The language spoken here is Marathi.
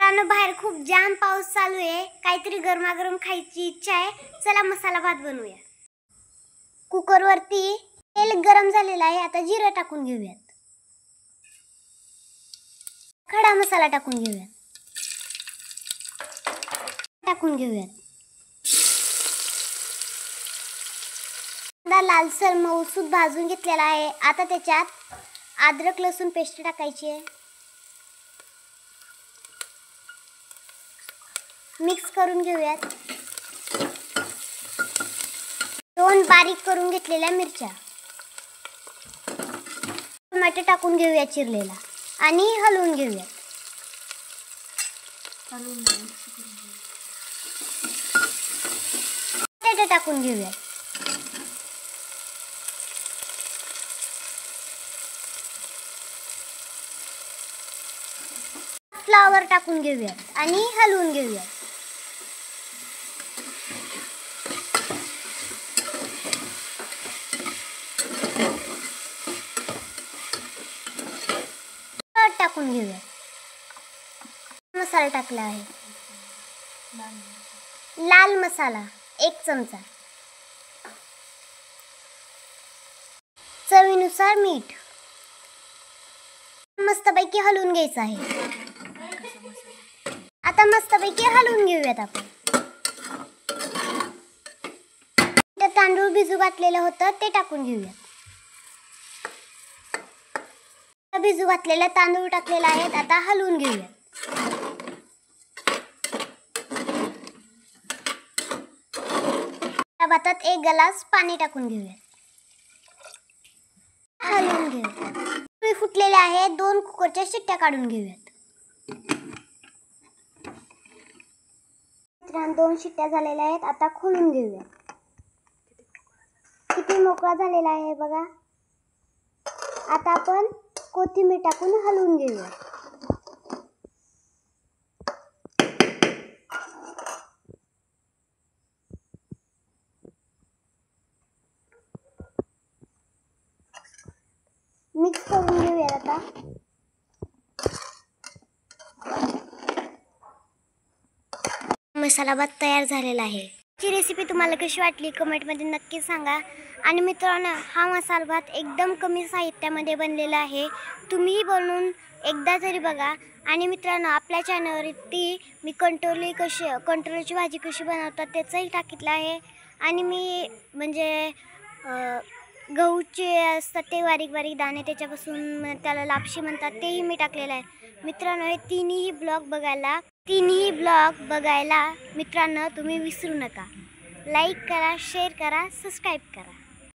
बाहेर खूप जाम पाऊस चालू आहे, काहीतरी गरमागरम खायची इच्छा आहे। चला मसाला भात बनवूया। कुकर वरती तेल गरम झालेलं आहे, आता जिरं टाकून घेऊयात। खडा मसाला टाकून घेऊयात। लालसर मऊसूद भाजून घेतलेला आहे। आता त्याच्यात अद्रक लसूण पेस्ट टाकायची आहे, मिक्स करून घेऊयात। 2 बारीक करून घेतलेल्या मिरच्या, टोमॅटो टाकून घेऊया चिरलेला आणि हलवून घेऊयात। बटाटे टाकून घेऊयात। फ्लावर टाकून घेऊयात आणि हलवून घेऊयात। टाकून घेऊयात। मसाला टाकला आहे, लाल मसाला 1 चमचा, चवीनुसार मीठ। मस्तपैकी हलवून घ्यायचं आहे। आता मस्तपैकी हलवून घेऊयात आपण। तांदूळ भिजू घातलेलं होतं ते टाकून घेऊयात। भिजू घातलेला तांदूळ टाकलेला आहे, आता हलवून घेऊयात। भातात 1 ग्लास पाणी टाकून घेऊयात, हलवून घेऊयात। फुटलेले आहे, 2 कुकरच्या शिट्ट्या काढून घेऊयात। 2 शिट्ट्या झालेल्या आहेत, आता खोलून घेऊयात। किती मोकळा झालेला आहे बघा। आता आपण कोथिंबीर टाकून हलवून घेऊया। मिक्स करून घेऊया। आता मसाला भात तयार झालेला आहे। ही रेसिपी तुम्हाला कशी वाटली कमेंटमध्ये नक्की सांगा। आणि मित्रांनो, हा मसाला भात एकदम कमी साहित्यामध्ये बनलेला आहे, तुम्हीही बनवून एकदा तरी बघा। आणि मित्रांनो, आपल्या चॅनलवरती मी कंटोलीची भाजी कशी बनवतात त्याचंही टाकितलं आहे। आणि मी म्हणजे गहूचे असतात ते बारीक बारीक दाणे, त्याच्यापासून त्याला लापशी म्हणतात, तेही मी टाकलेलं आहे। मित्रांनो, हे तिन्ही ब्लॉग बघायला मित्रांनो तुम्ही विसरू नका। लाईक करा, शेअर करा, सबस्क्राईब करा।